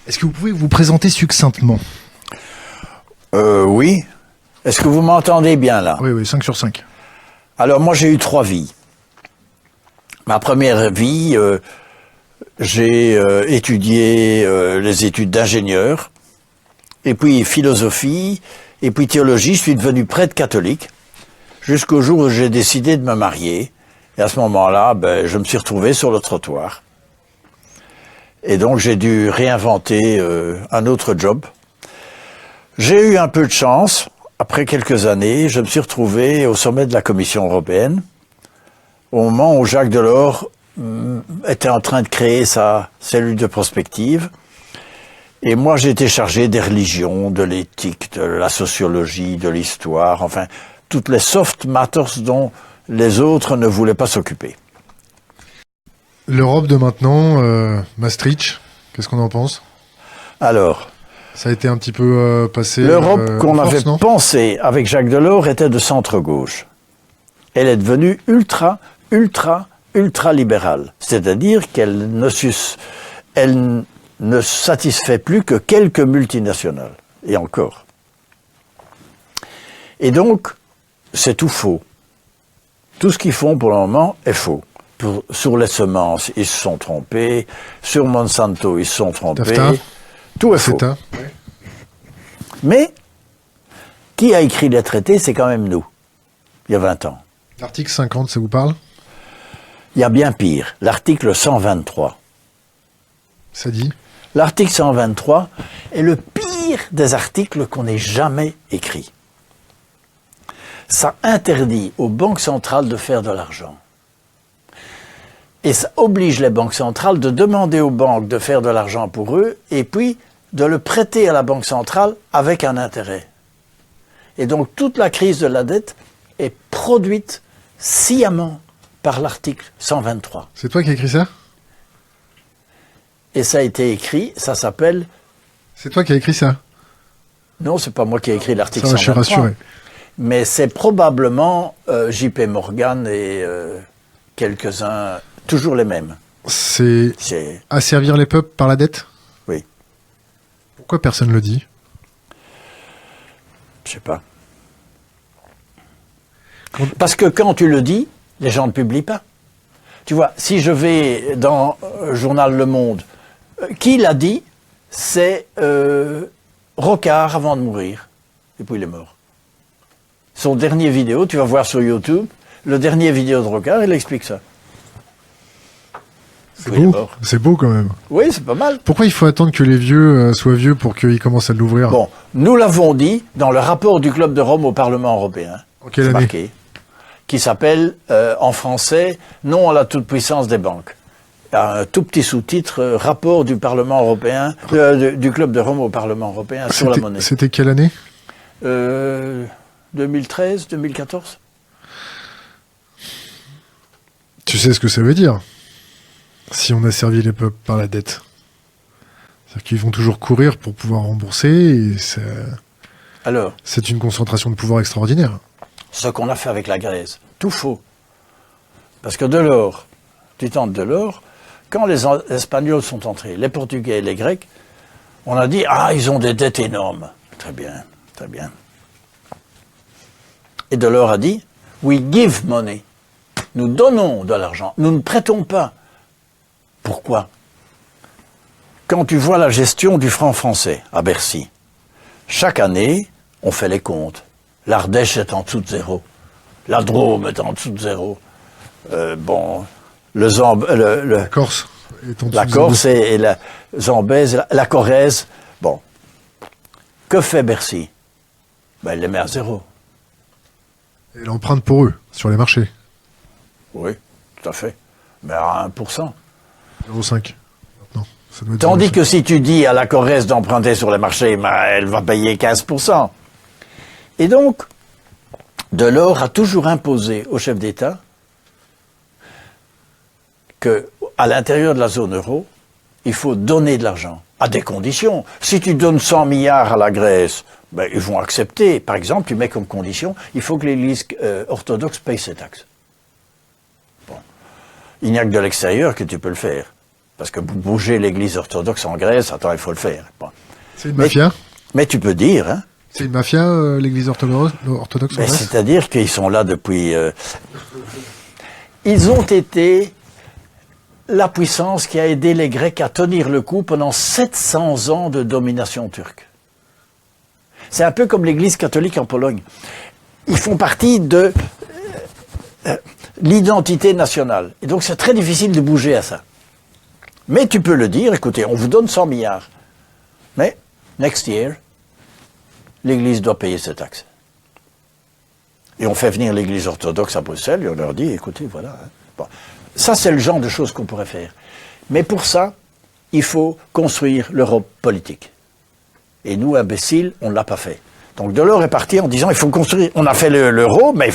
Est-ce que vous pouvez vous présenter succinctement? Oui. Est-ce que vous m'entendez bien là? Oui, oui, 5 sur 5. Alors moi j'ai eu 3 vies. Ma première vie, j'ai étudié les études d'ingénieur, et puis philosophie, et puis théologie. Je suis devenu prêtre catholique, jusqu'au jour où j'ai décidé de me marier. Et à ce moment-là, je me suis retrouvé sur le trottoir. Et donc j'ai dû réinventer un autre job. J'ai eu un peu de chance. Après quelques années, je me suis retrouvé au sommet de la Commission européenne, au moment où Jacques Delors était en train de créer sa cellule de prospective. Et moi, j'ai été chargé des religions, de l'éthique, de la sociologie, de l'histoire, enfin, toutes les soft matters dont les autres ne voulaient pas s'occuper. L'Europe de maintenant, Maastricht, qu'est-ce qu'on en pense? Alors, ça a été un petit peu passé. L'Europe qu'on en force, avait non pensée avec Jacques Delors était de centre-gauche. Elle est devenue ultra libérale. C'est-à-dire qu'elle ne satisfait plus que quelques multinationales. Et encore. Et donc, c'est tout faux. Tout ce qu'ils font pour le moment est faux. Sur les semences, ils se sont trompés. Sur Monsanto, ils se sont trompés. TAFTA. Tout est faux. CETA. Mais, qui a écrit les traités, c'est quand même nous, il y a 20 ans. L'article 50, ça vous parle? Il y a bien pire, l'article 123. Ça dit? L'article 123 est le pire des articles qu'on ait jamais écrits. Ça interdit aux banques centrales de faire de l'argent. Et ça oblige les banques centrales de demander aux banques de faire de l'argent pour eux, et puis de le prêter à la banque centrale avec un intérêt. Et donc toute la crise de la dette est produite sciemment par l'article 123. C'est toi qui as écrit ça? Et ça a été écrit, ça s'appelle... C'est toi qui as écrit ça? Non, c'est pas moi qui ai écrit l'article Ça, je suis 123. rassuré. Mais c'est probablement J.P. Morgan et quelques-uns, toujours les mêmes. C'est C'est... asservir les peuples par la dette? Oui, Pourquoi personne ne le dit? je sais pas. Parce que quand tu le dis, les gens ne publient pas. Tu vois, si je vais dans le journal Le Monde, qui l'a dit? C'est Rocard avant de mourir. Et puis il est mort. Son dernier vidéo, tu vas voir sur YouTube, le dernier vidéo de Rocard, il explique ça. C'est Puis il est beau. mort. C'est beau quand même. Oui, c'est pas mal. Pourquoi il faut attendre que les vieux soient vieux pour qu'ils commencent à l'ouvrir? Bon, nous l'avons dit dans le rapport du Club de Rome au Parlement européen. En quelle C'est année? marqué. Qui s'appelle, en français, non à la toute-puissance des banques. Il y a un tout petit sous-titre, rapport du Parlement européen, du Club de Rome au Parlement européen sur la monnaie. C'était quelle année? 2013, 2014. Tu sais ce que ça veut dire? Si on a servi les peuples par la dette. C'est-à-dire qu'ils vont toujours courir pour pouvoir rembourser, et Alors, c'est une concentration de pouvoir extraordinaire. ce qu'on a fait avec la Grèce, tout faux. Parce que Delors, du temps de Delors, quand les Espagnols sont entrés, les Portugais et les Grecs, on a dit « Ah, ils ont des dettes énormes. » Très bien, très bien. Et Delors a dit « We give money. » Nous donnons de l'argent, nous ne prêtons pas. Pourquoi? Quand tu vois la gestion du franc français à Bercy, chaque année, on fait les comptes. L'Ardèche est en dessous de zéro. La Drôme est en dessous de zéro. La Corse est en dessous la de Corse zéro. et la Zambèze, la Corrèze. Bon. Que fait Bercy? Ben, il les met à zéro. Et l'empreinte pour eux, sur les marchés. Oui, tout à fait. Mais à 1%. 0,5. Non, ça doit être Tandis 0,5. que si tu dis à la Corrèze d'emprunter sur les marchés, ben, elle va payer 15%. Et donc, Delors a toujours imposé aux chefs d'État qu'à l'intérieur de la zone euro, il faut donner de l'argent, à des conditions. Si tu donnes 100 milliards à la Grèce, ben, ils vont accepter. Par exemple, tu mets comme condition, il faut que l'Église orthodoxe paye ses taxes. Bon. Il n'y a que de l'extérieur que tu peux le faire. Parce que bouger l'église orthodoxe en Grèce, attends, il faut le faire. Bon. C'est une mafia. Mais tu peux dire, hein. C'est une mafia, l'église orthodoxe en Mais Grèce. c'est-à-dire qu'ils sont là depuis... Ils ont été la puissance qui a aidé les Grecs à tenir le coup pendant 700 ans de domination turque. C'est un peu comme l'église catholique en Pologne. Ils font partie de l'identité nationale. Et donc c'est très difficile de bouger à ça. Mais tu peux le dire, écoutez, on vous donne 100 milliards. Mais, next year, l'église doit payer cette taxe. Et on fait venir l'église orthodoxe à Bruxelles et on leur dit, écoutez, voilà. Bon. Ça, c'est le genre de choses qu'on pourrait faire. Mais pour ça, il faut construire l'Europe politique. Et nous, imbéciles, on ne l'a pas fait. Donc Delors est parti en disant, il faut construire, on a fait l'euro, mais il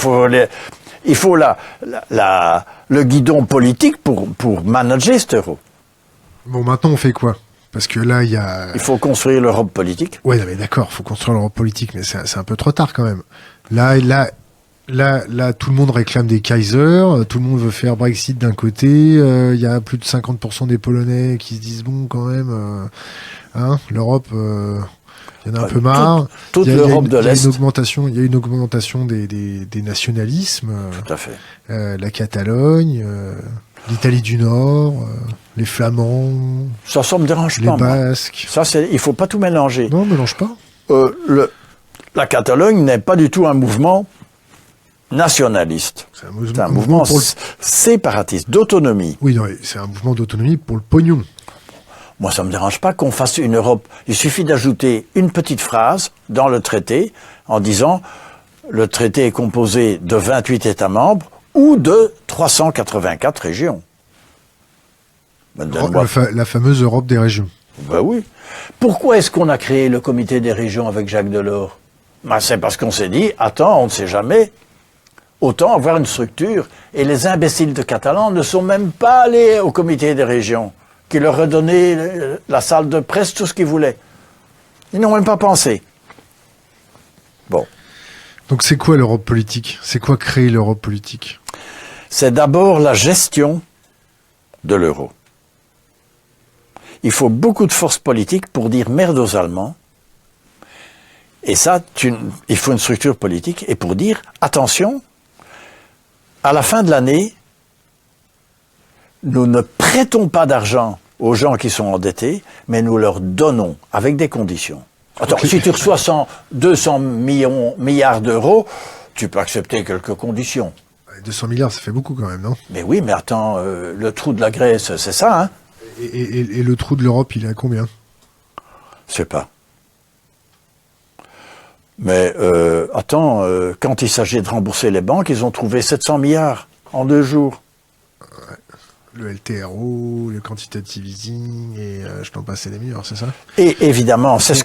faut le guidon politique pour manager cet euro. Bon, maintenant, on fait quoi? Parce que là, il y a... Il faut construire l'Europe politique. Ouais, non, mais d'accord, faut construire l'Europe politique, mais c'est un peu trop tard quand même. Là, tout le monde réclame des Kaisers, tout le monde veut faire Brexit d'un côté, il y a plus de 50% des Polonais qui se disent, bon, quand même, l'Europe, il y en a un peu marre. Toute l'Europe de l'Est. Il y a une augmentation des nationalismes. Tout à fait. La Catalogne, l'Italie du Nord, les Flamands, Ça me dérange les pas, moi. Basques. Ça, il faut pas tout mélanger. Non, mélange pas. La Catalogne n'est pas du tout un mouvement nationaliste. C'est C'est un mouvement pour le... séparatiste, d'autonomie. Oui, non, c'est un mouvement d'autonomie pour le pognon. Moi, ça me dérange pas qu'on fasse une Europe. Il suffit d'ajouter une petite phrase dans le traité en disant le traité est composé de 28 États membres ou de 384 régions. La fameuse Europe des régions. Ben oui. Pourquoi est-ce qu'on a créé le comité des régions avec Jacques Delors? Ben c'est parce qu'on s'est dit, attends, on ne sait jamais. Autant avoir une structure. Et les imbéciles de Catalans ne sont même pas allés au comité des régions, qui leur a donné la salle de presse, tout ce qu'ils voulaient. Ils n'ont même pas pensé. Bon. Donc c'est quoi l'Europe politique? C'est quoi créer l'Europe politique? C'est d'abord la gestion de l'euro. Il faut beaucoup de force politique pour dire merde aux Allemands. Et ça, il faut une structure politique. Et pour dire, attention, à la fin de l'année, nous ne prêtons pas d'argent aux gens qui sont endettés, mais nous leur donnons avec des conditions. Attends, si tu reçois 200 milliards d'euros, tu peux accepter quelques conditions. 200 milliards, ça fait beaucoup quand même, non? Mais oui, mais attends, le trou de la Grèce, c'est ça, hein? Et le trou de l'Europe, il est à combien? Je sais pas. Mais attends, quand il s'agit de rembourser les banques, ils ont trouvé 700 milliards en 2 jours. Le LTRO, le quantitative easing, et je t'en passe les meilleurs, c'est ça? Et évidemment, c'est ce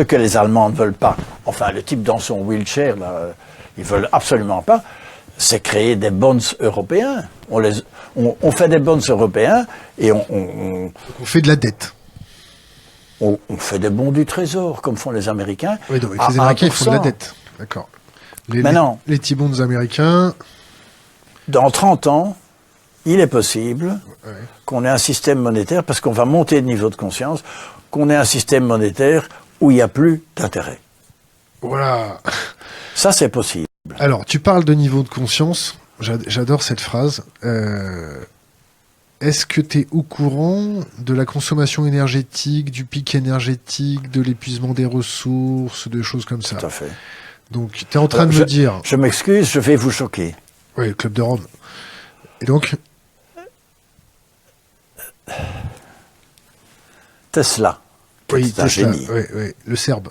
que les Allemands ne veulent pas. Enfin, le type dans son wheelchair, là, ils veulent absolument pas. C'est créer des bonds européens. On fait des bonds européens et on fait de la dette. On fait des bons du trésor, comme font les Américains. Oui, donc les Américains, ils font de la dette. D'accord. Les T-bonds américains... Dans 30 ans, il est possible qu'on ait un système monétaire, parce qu'on va monter de niveau de conscience, qu'on ait un système monétaire où il n'y a plus d'intérêt. Voilà. Ça, c'est possible. Alors, tu parles de niveau de conscience. J'adore cette phrase. Est-ce que tu es au courant de la consommation énergétique, du pic énergétique, de l'épuisement des ressources, de choses comme ça? Tout à fait. Donc, tu es en train de me dire... Je m'excuse, je vais vous choquer. Oui, le Club de Rome. Et donc... Tesla. Oui, c'est un génie. Oui, le Serbe.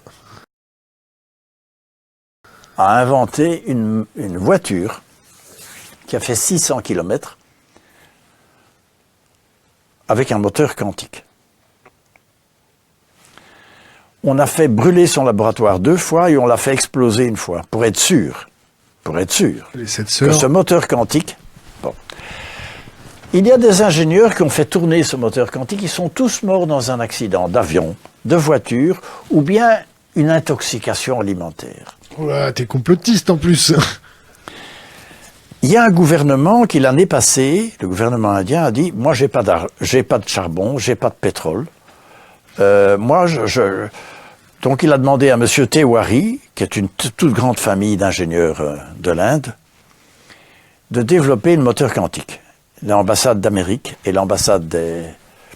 A inventé une voiture qui a fait 600 km avec un moteur quantique. On a fait brûler son laboratoire 2 fois et on l'a fait exploser 1 fois, pour être sûr. Les 7 Que sœurs. ce moteur quantique... Bon. Il y a des ingénieurs qui ont fait tourner ce moteur quantique, ils sont tous morts dans un accident d'avion, de voiture, ou bien une intoxication alimentaire. Oula, t'es complotiste en plus. Il y a un gouvernement qui, l'année passée, le gouvernement indien a dit, moi j'ai pas de charbon, j'ai pas de pétrole. Donc il a demandé à M. Tewari, qui est une toute grande famille d'ingénieurs de l'Inde, de développer une moteur quantique. L'ambassade d'Amérique et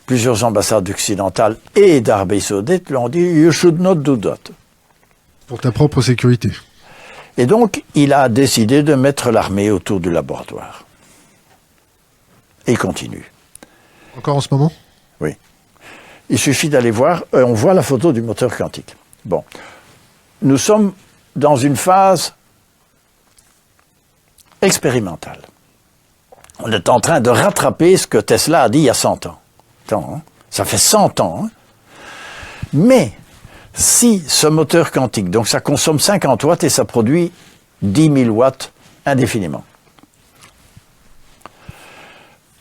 plusieurs ambassades occidentales et d'Arabie Saoudite lui ont dit, you should not do that. Pour ta propre sécurité. Et donc, il a décidé de mettre l'armée autour du laboratoire. Et il continue. Encore en ce moment? Oui. Il suffit d'aller voir, on voit la photo du moteur quantique. Bon. Nous sommes dans une phase expérimentale. On est en train de rattraper ce que Tesla a dit il y a 100 ans. Attends, hein? Ça fait 100 ans. Hein? Mais, si ce moteur quantique, donc ça consomme 50 watts et ça produit 10 000 watts indéfiniment.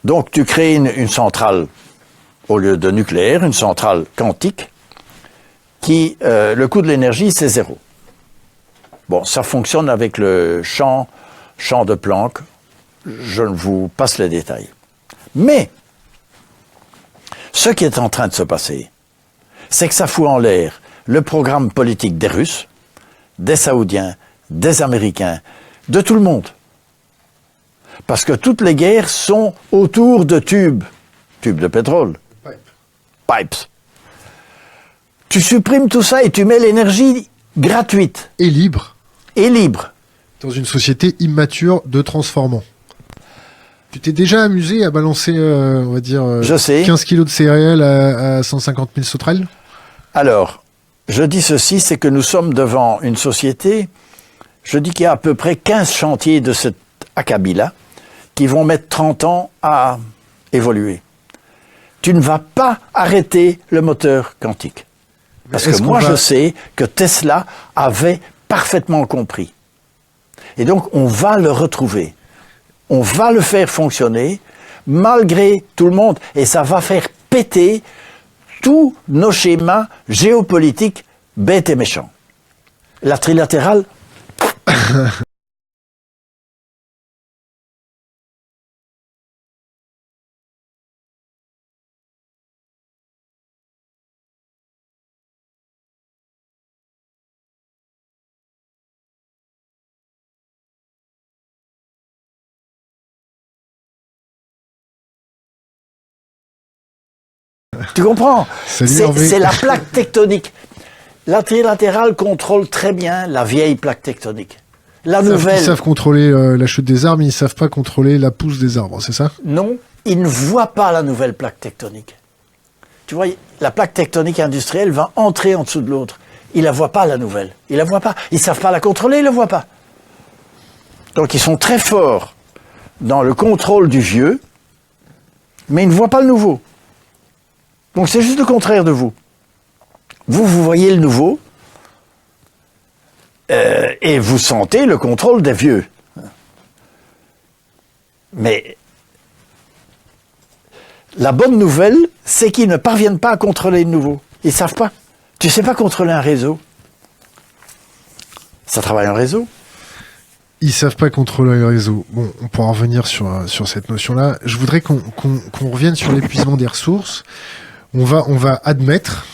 Donc tu crées une centrale, au lieu de nucléaire, une centrale quantique, qui, le coût de l'énergie, c'est 0. Bon, ça fonctionne avec le champ de Planck, je ne vous passe les détails. Mais, ce qui est en train de se passer, c'est que ça fout en l'air le programme politique des Russes, des Saoudiens, des Américains, de tout le monde. Parce que toutes les guerres sont autour de tubes de pétrole, pipes. Tu supprimes tout ça et tu mets l'énergie gratuite. Et libre. Et libre. Dans une société immature de transformants. Tu t'es déjà amusé à balancer, on va dire, je sais. 15 kilos de céréales à 150 000 sauterelles? Alors, je dis ceci, c'est que nous sommes devant une société, je dis qu'il y a à peu près 15 chantiers de cet acabit-là qui vont mettre 30 ans à évoluer. Tu ne vas pas arrêter le moteur quantique. Parce que moi, je sais que Tesla avait parfaitement compris. Et donc, on va le retrouver. On va le faire fonctionner, malgré tout le monde, et ça va faire péter tous nos schémas géopolitiques bêtes et méchants. La trilatérale... Tu comprends? C'est la plaque tectonique. La trilatérale contrôle très bien la vieille plaque tectonique. La nouvelle... Ils savent contrôler la chute des arbres, mais ils ne savent pas contrôler la pousse des arbres, c'est ça? Non, ils ne voient pas la nouvelle plaque tectonique. Tu vois, la plaque tectonique industrielle va entrer en dessous de l'autre. Ils ne la voient pas, la nouvelle. Ils ne la voient pas. Ils ne savent pas la contrôler, ils ne la voient pas. Donc ils sont très forts dans le contrôle du vieux, mais ils ne voient pas le nouveau. Donc c'est juste le contraire de vous. Vous voyez le nouveau et vous sentez le contrôle des vieux. Mais la bonne nouvelle, c'est qu'ils ne parviennent pas à contrôler le nouveau. Ils ne savent pas. Tu ne sais pas contrôler un réseau. Ça travaille en réseau. Ils savent pas contrôler le réseau. Bon, on pourra revenir sur cette notion-là. Je voudrais qu'on revienne sur l'épuisement des ressources. On va admettre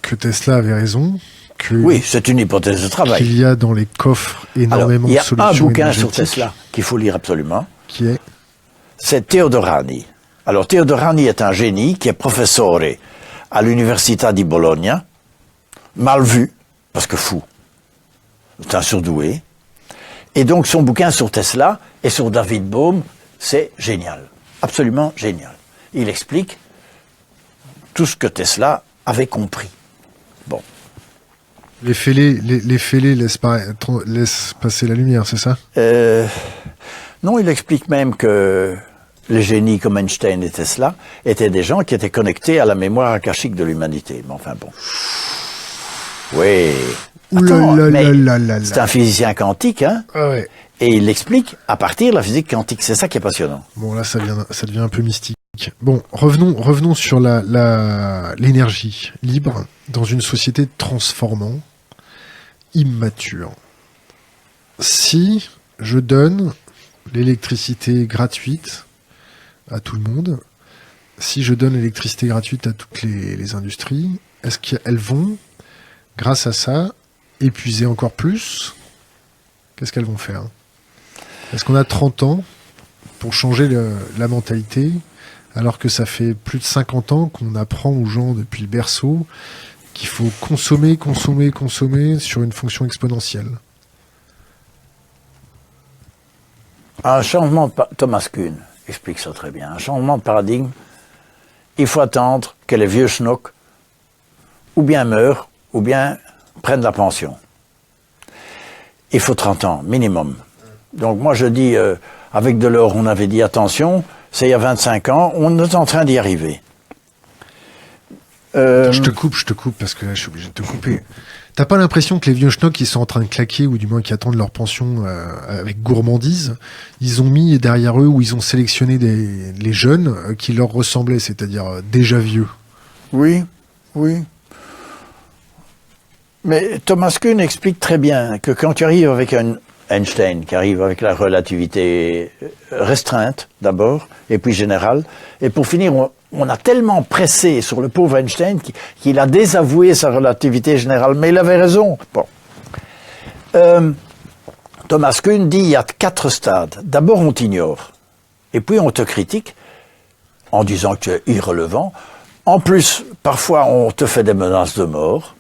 que Tesla avait raison. Oui, c'est une hypothèse de travail. Qu'il y a dans les coffres énormément de solutions. Il y a un bouquin sur Tesla qu'il faut lire absolument. Qui est? C'est Teodorani. Alors Teodorani est un génie qui est professeur à l'Università di Bologna, mal vu, parce que fou. C'est un surdoué. Et donc son bouquin sur Tesla et sur David Bohm, c'est génial. Absolument génial. Il explique tout ce que Tesla avait compris. Bon. Les fêlés laissent passer la lumière, c'est ça? Non, il explique même que les génies comme Einstein et Tesla étaient des gens qui étaient connectés à la mémoire akashique de l'humanité. Mais enfin bon. Oui. C'est un physicien quantique, hein? Ah ouais. Et il l'explique à partir de la physique quantique. C'est ça qui est passionnant. Bon, là, ça devient un peu mystique. Bon, revenons sur l'énergie libre dans une société transformant, immature. Si je donne l'électricité gratuite à tout le monde, si je donne l'électricité gratuite à toutes les industries, est-ce qu'elles vont, grâce à ça, épuiser encore plus? Qu'est-ce qu'elles vont faire? Est-ce qu'on a 30 ans pour changer la mentalité, alors que ça fait plus de 50 ans qu'on apprend aux gens depuis le berceau qu'il faut consommer sur une fonction exponentielle? Un changement Thomas Kuhn explique ça très bien. Un changement de paradigme, il faut attendre que les vieux schnocks ou bien meurent, ou bien prennent la pension. Il faut 30 ans, minimum. Donc moi je dis, avec Delors, on avait dit attention, c'est il y a 25 ans, on est en train d'y arriver. Je te coupe, parce que là, je suis obligé de te couper. T'as pas l'impression que les vieux schnocks qui sont en train de claquer, ou du moins qui attendent leur pension avec gourmandise, ils ont mis derrière eux, ou ils ont sélectionné les jeunes qui leur ressemblaient, c'est-à-dire déjà vieux? Oui. Mais Thomas Kuhn explique très bien que quand tu arrives avec un Einstein, qui arrive avec la relativité restreinte d'abord, et puis générale, et pour finir, on a tellement pressé sur le pauvre Einstein qu'il a désavoué sa relativité générale, mais il avait raison. Bon. Thomas Kuhn dit il y a 4 stades. D'abord, on t'ignore, et puis on te critique en disant que tu es irrelevant. En plus, parfois, on te fait des menaces de mort.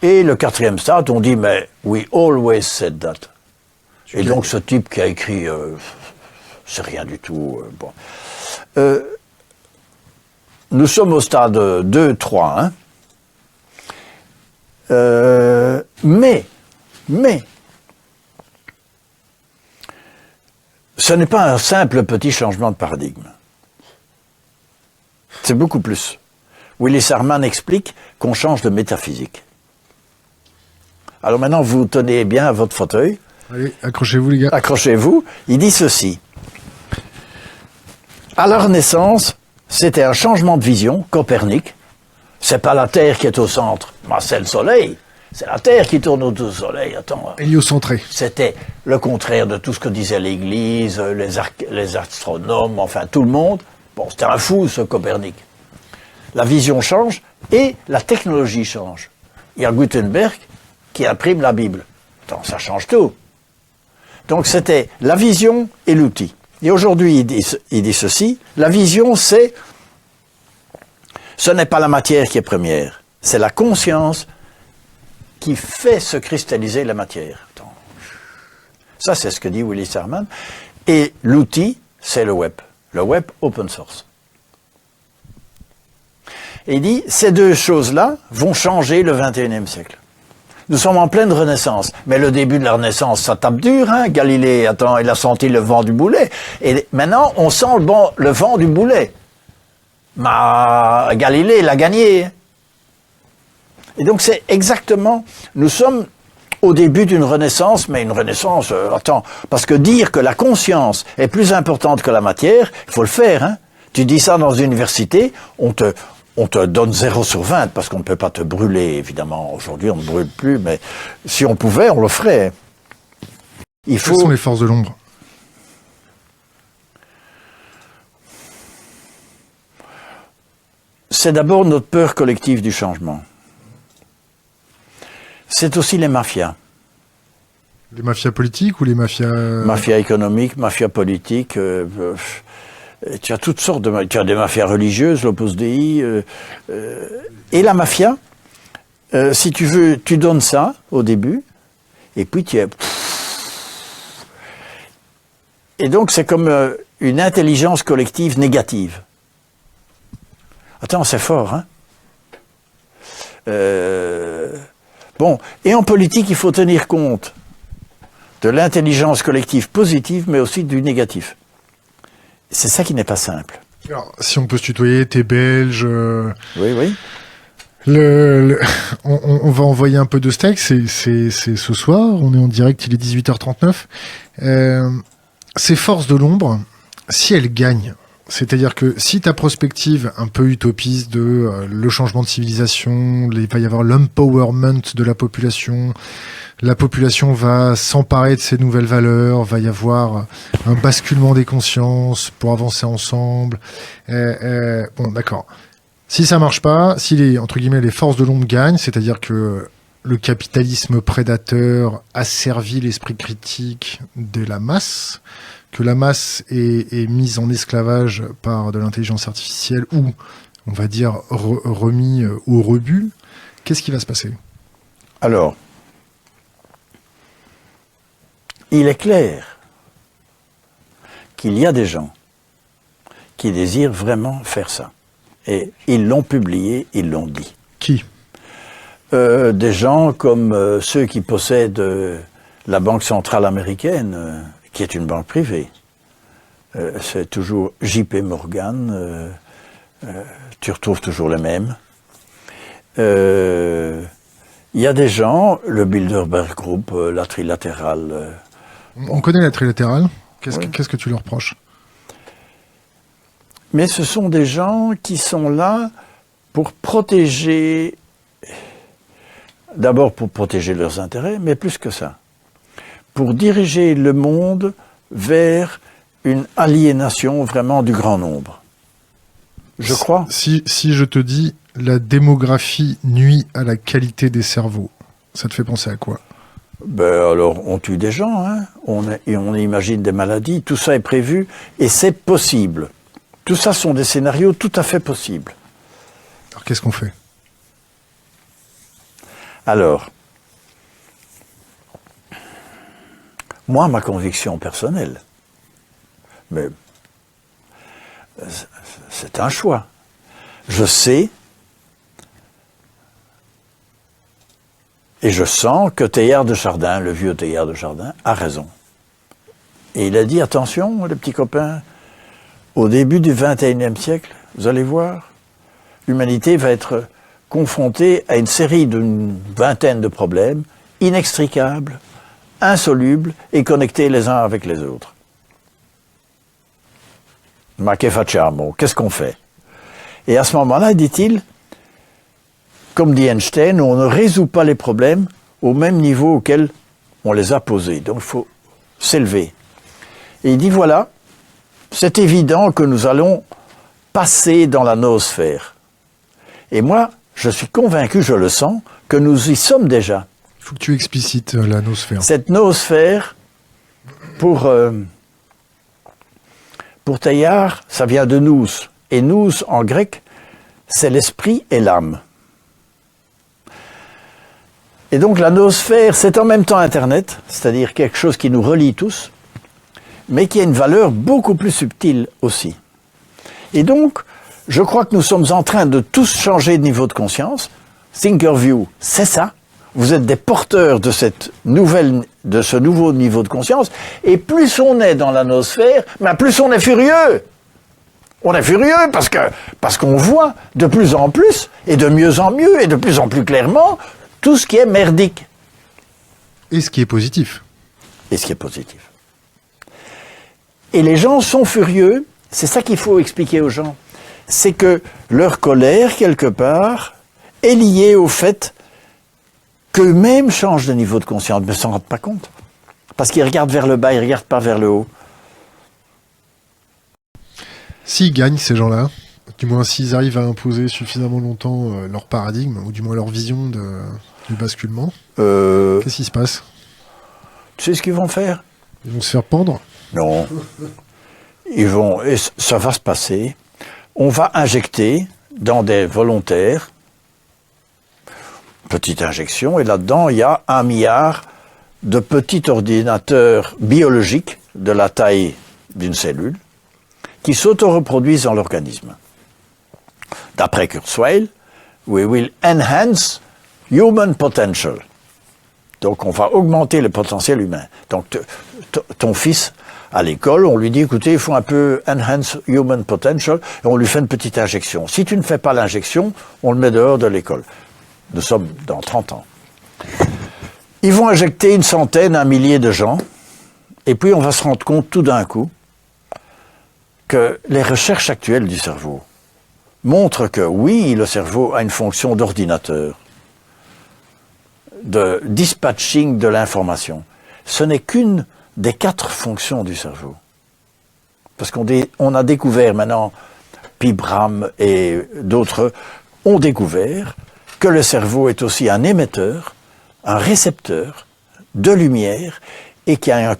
Et le 4e stade, on dit, mais we always said that. Et donc, ce type qui a écrit, c'est rien du tout. Bon. Nous sommes au stade 2, 3. Mais, ce n'est pas un simple petit changement de paradigme. C'est beaucoup plus. Willis Harman explique qu'on change de métaphysique. Alors maintenant, vous tenez bien à votre fauteuil. Allez, accrochez-vous les gars. Accrochez-vous. Il dit ceci. À la Renaissance, c'était un changement de vision, Copernic. C'est pas la Terre qui est au centre, mais c'est le Soleil. C'est la Terre qui tourne autour du Soleil. Attends. Héliocentré. C'était le contraire de tout ce que disait l'Église, les astronomes, enfin tout le monde. Bon, c'était un fou ce Copernic. La vision change et la technologie change. Il y a Gutenberg qui imprime la Bible. Attends, ça change tout. Donc c'était la vision et l'outil. Et aujourd'hui, il dit ceci, la vision, ce n'est pas la matière qui est première, c'est la conscience qui fait se cristalliser la matière. Attends. Ça, c'est ce que dit Willis Harman. Et l'outil, c'est le web open source. Et il dit, ces deux choses-là vont changer le 21e siècle. Nous sommes en pleine Renaissance, mais le début de la Renaissance, ça tape dur, hein. Galilée, attends, il a senti le vent du boulet. Et maintenant, on sent le vent du boulet. Mais Galilée, il a gagné. Et donc c'est exactement, nous sommes au début d'une Renaissance, mais une Renaissance, attends, parce que dire que la conscience est plus importante que la matière, il faut le faire, hein. Tu dis ça dans une université, on te donne 0 sur 20, parce qu'on ne peut pas te brûler, évidemment. Aujourd'hui, on ne brûle plus, mais si on pouvait, on le ferait. Quelles sont les forces de l'ombre? C'est d'abord notre peur collective du changement. C'est aussi les mafias. Les mafias politiques ou les mafias... Mafias économiques, mafias politiques... tu as toutes sortes de... Tu as des mafias religieuses, l'Opus Dei. Et la mafia, si tu veux, tu donnes ça au début, et puis tu es... Et donc c'est comme une intelligence collective négative. Attends, c'est fort, hein? Bon, et en politique, il faut tenir compte de l'intelligence collective positive, mais aussi du négatif. C'est ça qui n'est pas simple. Alors, si on peut se tutoyer, t'es belge. Oui. On va envoyer un peu de steak, c'est ce soir, on est en direct, il est 18h39. Ces forces de l'ombre, si elles gagnent, C'est-à-dire que si ta prospective un peu utopiste de le changement de civilisation, il va y avoir l'empowerment de la population va s'emparer de ces nouvelles valeurs, va y avoir un basculement des consciences pour avancer ensemble. Bon, d'accord. Si ça marche pas, si entre guillemets les forces de l'ombre gagnent, c'est-à-dire que le capitalisme prédateur asservit l'esprit critique de la masse, que la masse est mise en esclavage par de l'intelligence artificielle ou, on va dire, remis au rebut, qu'est-ce qui va se passer? Alors, il est clair qu'il y a des gens qui désirent vraiment faire ça. Et ils l'ont publié, ils l'ont dit. Qui? Des gens comme ceux qui possèdent la Banque centrale américaine, qui est une banque privée. C'est toujours JP Morgan, tu retrouves toujours les mêmes. Il y a des gens, le Bilderberg Group, la trilatérale. On connaît la trilatérale. Oui. Qu'est-ce que tu leur reproches? Mais ce sont des gens qui sont là pour protéger, d'abord pour protéger leurs intérêts, mais plus que ça, pour diriger le monde vers une aliénation vraiment du grand nombre. Je crois. Si je te dis la démographie nuit à la qualité des cerveaux, ça te fait penser à quoi? Ben alors, on tue des gens, hein. On imagine des maladies, tout ça est prévu et c'est possible. Tout ça sont des scénarios tout à fait possibles. Alors qu'est-ce qu'on fait? Alors, moi, ma conviction personnelle, mais c'est un choix. Je sais et je sens que Teilhard de Chardin, le vieux Teilhard de Chardin, a raison. Et il a dit, attention, les petits copains, au début du XXIe siècle, vous allez voir, l'humanité va être confrontée à une série d'une vingtaine de problèmes inextricables, insolubles et connectés les uns avec les autres. Ma che facciamo? Qu'est-ce qu'on fait? Et à ce moment-là, dit-il, comme dit Einstein, on ne résout pas les problèmes au même niveau auquel on les a posés. Donc il faut s'élever. Et il dit, voilà, c'est évident que nous allons passer dans la noosphère. Et moi, je suis convaincu, je le sens, que nous y sommes déjà. Il faut que tu explicites la noosphère. Cette noosphère, pour Teilhard, ça vient de nous. Et nous, en grec, c'est l'esprit et l'âme. Et donc la noosphère, c'est en même temps Internet, c'est-à-dire quelque chose qui nous relie tous, mais qui a une valeur beaucoup plus subtile aussi. Et donc, je crois que nous sommes en train de tous changer de niveau de conscience. Thinkerview, c'est ça. Vous êtes des porteurs de ce nouveau niveau de conscience. Et plus on est dans la noosphère, plus on est furieux. On est furieux parce qu'on voit de plus en plus, et de mieux en mieux, et de plus en plus clairement, tout ce qui est merdique. Et ce qui est positif. Et ce qui est positif. Et les gens sont furieux, c'est ça qu'il faut expliquer aux gens. C'est que leur colère, quelque part, est liée au fait qu'eux-mêmes changent de niveau de conscience, mais ne s'en rendent pas compte. Parce qu'ils regardent vers le bas, ils ne regardent pas vers le haut. S'ils gagnent, ces gens-là, du moins s'ils arrivent à imposer suffisamment longtemps leur paradigme, ou du moins leur vision du basculement, qu'est-ce qui se passe? Tu sais ce qu'ils vont faire? Ils vont se faire pendre? Non. Et ça va se passer. On va injecter dans des volontaires, petite injection, et là-dedans, il y a 1 milliard de petits ordinateurs biologiques de la taille d'une cellule qui s'auto-reproduisent dans l'organisme. D'après Kurzweil, we will enhance human potential. Donc on va augmenter le potentiel humain. Donc ton fils, à l'école, on lui dit, écoutez, il faut un peu enhance human potential, et on lui fait une petite injection. Si tu ne fais pas l'injection, on le met dehors de l'école. Nous sommes dans 30 ans. Ils vont injecter 100, 1 millier de gens, et puis on va se rendre compte tout d'un coup que les recherches actuelles du cerveau montrent que oui, le cerveau a une fonction d'ordinateur, de dispatching de l'information. Ce n'est qu'une des 4 fonctions du cerveau. Parce qu'on a découvert maintenant, Pibram et d'autres ont découvert que le cerveau est aussi un émetteur, un récepteur de lumière et qu'il y a une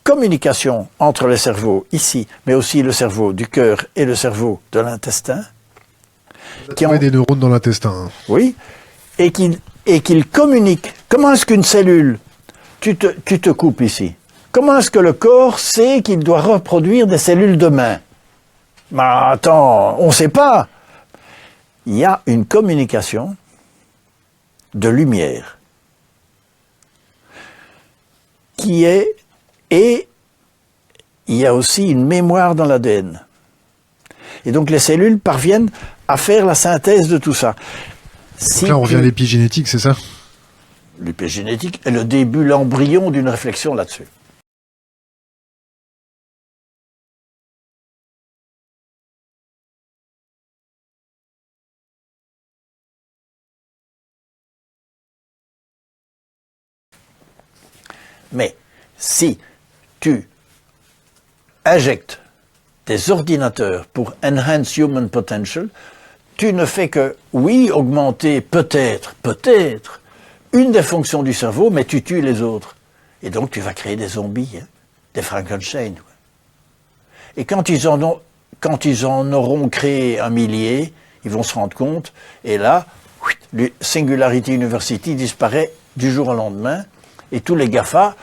communication entre le cerveau ici, mais aussi le cerveau du cœur et le cerveau de l'intestin. Qui ont des neurones dans l'intestin. Hein. Oui, et qu'il communique. Comment est-ce qu'une cellule, tu te coupes ici, comment est-ce que le corps sait qu'il doit reproduire des cellules demain? Ben attends, on ne sait pas. Il y a une communication de lumière qui est, et il y a aussi une mémoire dans l'ADN. Et donc les cellules parviennent à faire la synthèse de tout ça. Donc là on revient à l'épigénétique, c'est ça? L'épigénétique est le début, l'embryon d'une réflexion là-dessus. Mais si tu injectes des ordinateurs pour Enhance Human Potential, tu ne fais que, oui, augmenter peut-être, une des fonctions du cerveau, mais tu tues les autres. Et donc tu vas créer des zombies, hein, des Frankenstein. Et quand ils en auront créé 1 millier, ils vont se rendre compte, et là, Singularity University disparaît du jour au lendemain, et tous les GAFA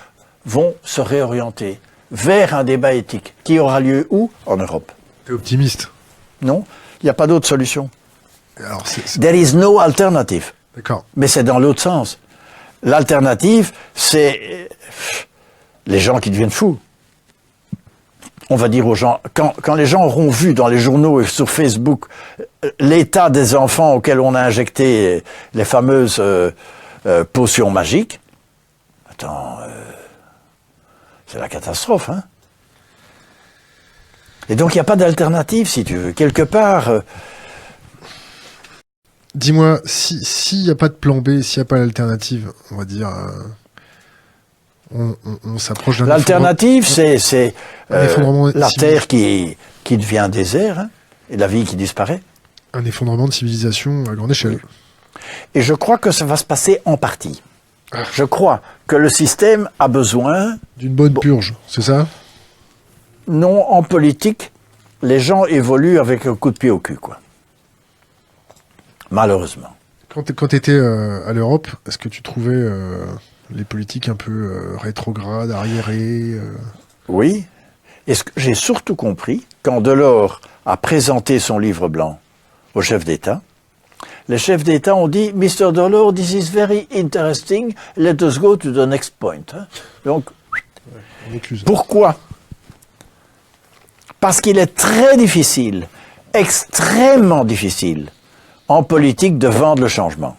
vont se réorienter vers un débat éthique qui aura lieu où? En Europe. T'es optimiste? Non, il n'y a pas d'autre solution. Alors, There is no alternative. D'accord. Mais c'est dans l'autre sens. L'alternative, c'est les gens qui deviennent fous. On va dire aux gens, quand les gens auront vu dans les journaux et sur Facebook l'état des enfants auxquels on a injecté les fameuses potions magiques, attends, c'est la catastrophe, hein. Et donc il n'y a pas d'alternative, si tu veux. Quelque part... Dis-moi, s'il n'y a pas de plan B, s'il n'y a pas d'alternative, on va dire, on s'approche d'un... L'alternative, c'est la civil... Terre qui devient désert, hein, et la vie qui disparaît. Un effondrement de civilisation à grande échelle. Et je crois que ça va se passer en partie. Je crois que le système a besoin... D'une bonne purge, c'est ça? Non, en politique, les gens évoluent avec un coup de pied au cul, quoi. Malheureusement. Quand tu étais à l'Europe, est-ce que tu trouvais les politiques un peu rétrogrades, arriérées Oui. Et ce que j'ai surtout compris, quand Delors a présenté son livre blanc aux chefs d'État, les chefs d'État ont dit « Mr. Delors, this is very interesting, let us go to the next point. » Donc, pourquoi? Parce qu'il est très difficile, extrêmement difficile, en politique de vendre le changement.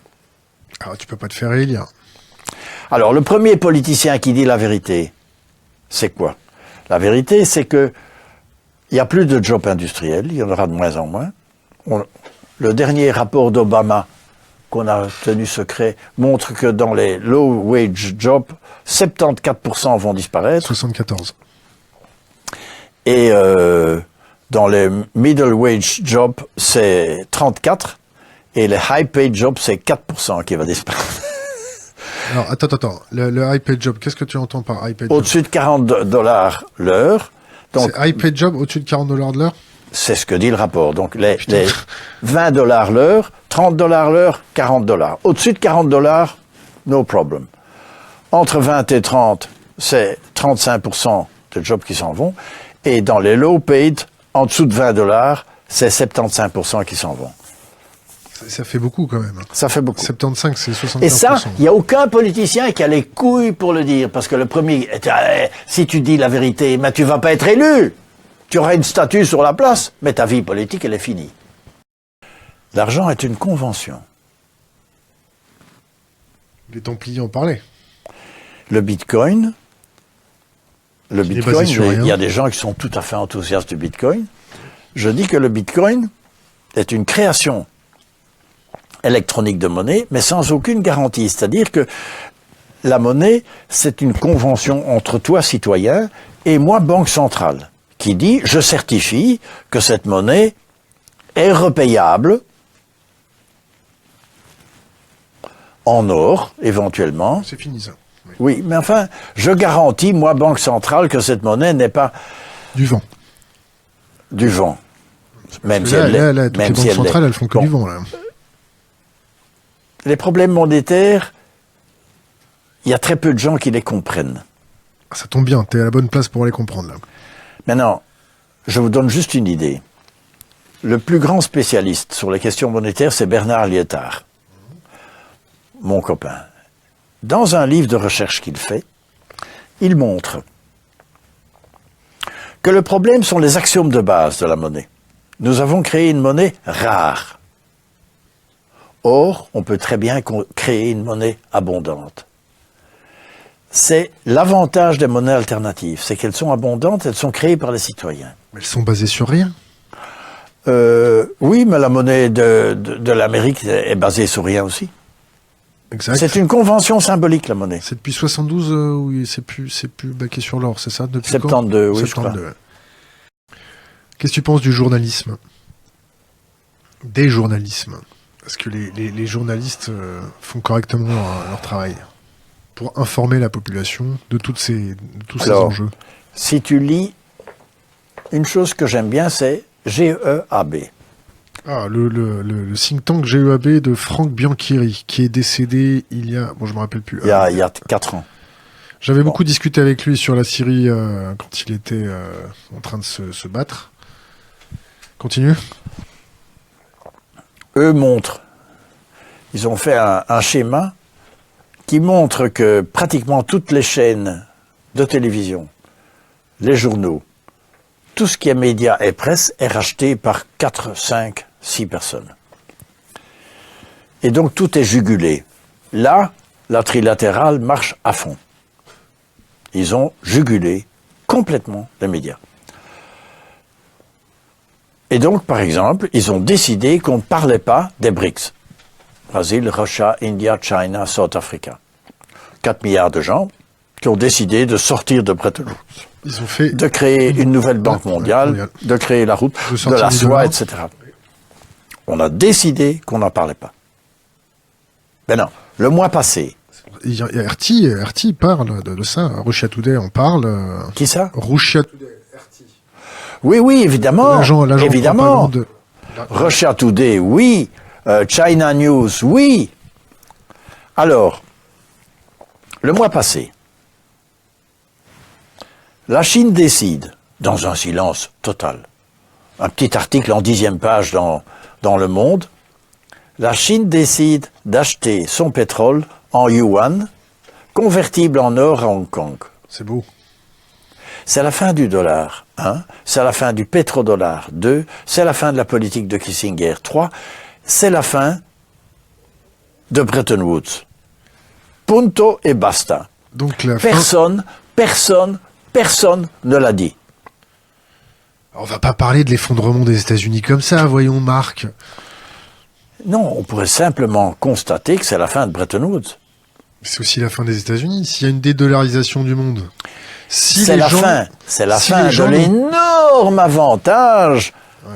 Alors tu peux pas te faire élire. Alors le premier politicien qui dit la vérité, c'est quoi? La vérité, c'est que il n'y a plus de jobs industriels, il y en aura de moins en moins. Le dernier rapport d'Obama, qu'on a tenu secret, montre que dans les low-wage jobs, 74% vont disparaître. 74. Et dans les middle-wage jobs, c'est 34%. Et les high-paid jobs, c'est 4% qui va disparaître. Alors, attends. Le high-paid job, qu'est-ce que tu entends par high-paid job? Au-dessus de $40 l'heure. C'est high-paid job au-dessus de $40 de l'heure? C'est ce que dit le rapport. Donc, les $20 l'heure, $30 l'heure, $40. Au-dessus de $40, no problem. Entre 20 et 30, c'est 35% de jobs qui s'en vont. Et dans les low-paid, en dessous de $20, c'est 75% qui s'en vont. Ça fait beaucoup quand même. Ça fait beaucoup. 75, c'est 75%. Et ça, il n'y a aucun politicien qui a les couilles pour le dire. Parce que le premier, si tu dis la vérité, mais tu vas pas être élu. Tu auras une statue sur la place, mais ta vie politique, elle est finie. L'argent est une convention. Les Templiers en parlaient. Le Bitcoin, il y a des gens qui sont tout à fait enthousiastes du Bitcoin. Je dis que le Bitcoin est une création électronique de monnaie, mais sans aucune garantie. C'est-à-dire que la monnaie, c'est une convention entre toi, citoyen, et moi, banque centrale, qui dit, je certifie que cette monnaie est repayable en or, éventuellement. C'est fini ça. Oui, mais enfin, je garantis, moi, banque centrale, que cette monnaie n'est pas Du vent. du vent. Même si Là, elle là, l'est. toutes Même les si banques elle centrales, l'est. elles font que Bon. du vent, là. Les problèmes monétaires, il y a très peu de gens qui les comprennent. Ça tombe bien, t'es à la bonne place pour les comprendre, là. Maintenant, je vous donne juste une idée. Le plus grand spécialiste sur les questions monétaires, c'est Bernard Liétard, mon copain. Dans un livre de recherche qu'il fait, il montre que le problème sont les axiomes de base de la monnaie. Nous avons créé une monnaie rare. Or, on peut très bien créer une monnaie abondante. C'est l'avantage des monnaies alternatives, c'est qu'elles sont abondantes, elles sont créées par les citoyens. Mais elles sont basées sur rien. Oui, mais la monnaie de l'Amérique est basée sur rien aussi. Exact. C'est une convention symbolique, la monnaie. C'est depuis 72 où c'est plus baqué sur l'or, c'est ça depuis 72, quand oui, je crois. 72, ouais. Qu'est-ce que tu penses du journalisme? Des journalismes. Est-ce que les journalistes font correctement leur travail pour informer la population de tous ces enjeux? Si tu lis, une chose que j'aime bien, c'est GEAB. Ah, le think tank GEAB de Franck Bianchiri, qui est décédé il y a... Bon, je me rappelle plus. Il y a 4 ans. J'avais beaucoup discuté avec lui sur la Syrie quand il était en train de se battre. Continue. Eux montrent, ils ont fait un schéma qui montre que pratiquement toutes les chaînes de télévision, les journaux, tout ce qui est médias et presse est racheté par 4, 5, 6 personnes. Et donc tout est jugulé. Là, la trilatérale marche à fond. Ils ont jugulé complètement les médias. Et donc, par exemple, ils ont décidé qu'on ne parlait pas des BRICS. Brésil, Russia, India, China, South Africa. 4 milliards de gens qui ont décidé de sortir de Bretton Woods. Ils ont fait... De créer une nouvelle banque mondiale, de créer la route, de la soie, etc. On a décidé qu'on n'en parlait pas. Ben non, le mois passé. RT parle de ça. Russia Today en parle. Qui ça? Russia Today. Oui, évidemment. L'agent évidemment. de... Russia Today, oui. China News, oui. Alors, le mois passé, la Chine décide, dans un silence total, un petit article en 10e page dans Le Monde, la Chine décide d'acheter son pétrole en yuan, convertible en or à Hong Kong. C'est beau. C'est la fin du dollar, 1, c'est la fin du pétrodollar, 2, c'est la fin de la politique de Kissinger, 3, c'est la fin de Bretton Woods. Punto et basta. Donc la Personne ne l'a dit. On va pas parler de l'effondrement des États-Unis comme ça, voyons, Marc. Non, on pourrait simplement constater que c'est la fin de Bretton Woods. C'est aussi la fin des États-Unis. S'il y a une dédollarisation du monde, c'est la fin de l'énorme avantage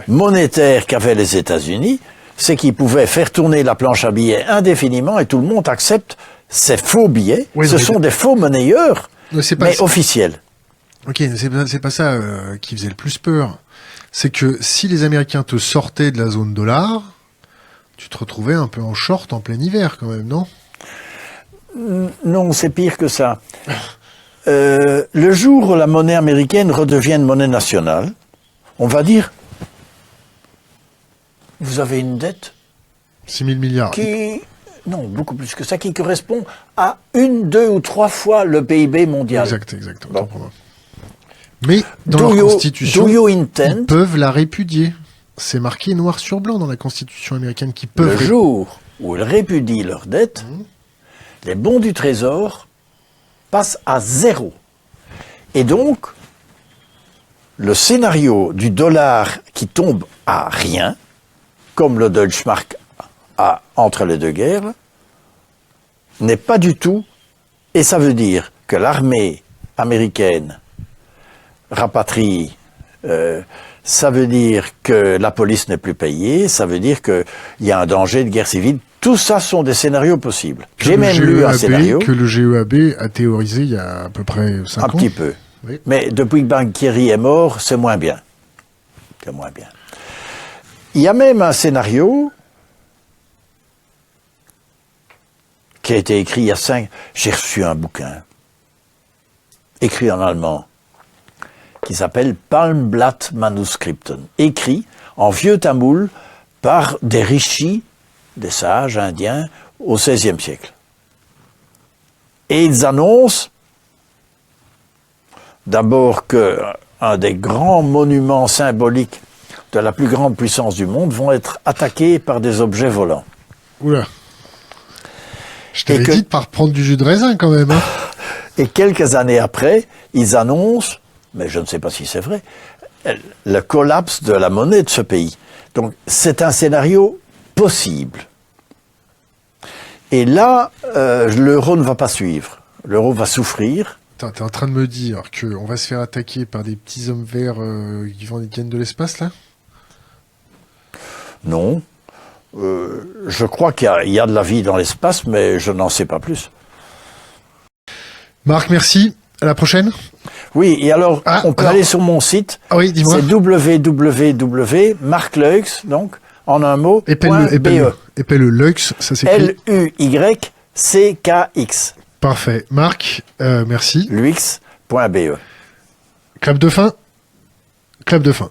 monétaire qu'avaient les États-Unis, c'est qu'ils pouvaient faire tourner la planche à billets indéfiniment et tout le monde accepte ces faux billets. Oui, ce sont des faux monnayeurs, mais officiels. Ok, c'est pas ça qui faisait le plus peur. C'est que si les Américains te sortaient de la zone dollar, tu te retrouvais un peu en short en plein hiver quand même, non? Non, c'est pire que ça. Le jour où la monnaie américaine redevient une monnaie nationale, on va dire, vous avez une dette 6 000 milliards. qui, non, beaucoup plus que ça, qui correspond à 1, 2 ou 3 fois le PIB mondial. Exact. Bon. Mais dans Do leur you- constitution, do you ils intend- peuvent la répudier. C'est marqué noir sur blanc dans la constitution américaine qu'ils peuvent Le jour où ils répudient leur dette, les bons du Trésor passent à 0. Et donc, le scénario du dollar qui tombe à rien, comme le Deutschmark entre les deux guerres, n'est pas du tout, et ça veut dire que l'armée américaine rapatrie, ça veut dire que la police n'est plus payée, ça veut dire qu'il y a un danger de guerre civile. Tout ça sont des scénarios possibles. J'ai même lu un scénario que le GEAB a théorisé il y a à peu près 5 ans. Un petit peu. Oui. Mais depuis que Banquieri est mort, c'est moins bien. C'est moins bien. Il y a même un scénario qui a été écrit il y a 5... J'ai reçu un bouquin, écrit en allemand, qui s'appelle Palmblatt Manuskripten, écrit en vieux tamoul par des rishis, des sages indiens, au XVIe siècle. Et ils annoncent d'abord qu'un des grands monuments symboliques de la plus grande puissance du monde vont être attaqués par des objets volants. Oula. Je t'avais dit de pas reprendre du jus de raisin quand même. Hein. Et quelques années après, ils annoncent, mais je ne sais pas si c'est vrai, le collapse de la monnaie de ce pays. Donc c'est un scénario possible. Et là, l'euro ne va pas suivre. L'euro va souffrir. T'es en train de me dire qu'on va se faire attaquer par des petits hommes verts qui viennent de l'espace, là? Non. Je crois qu'il y a de la vie dans l'espace, mais je n'en sais pas plus. Marc, merci. À la prochaine. Oui, et alors, on peut aller sur mon site. Ah oui, dis-moi. C'est www.marcleux, donc, en un mot, épelle-le Lux, ça s'écrit Luyckx. Parfait. Marc, merci. Lux.be. Clap de fin. Clap de fin.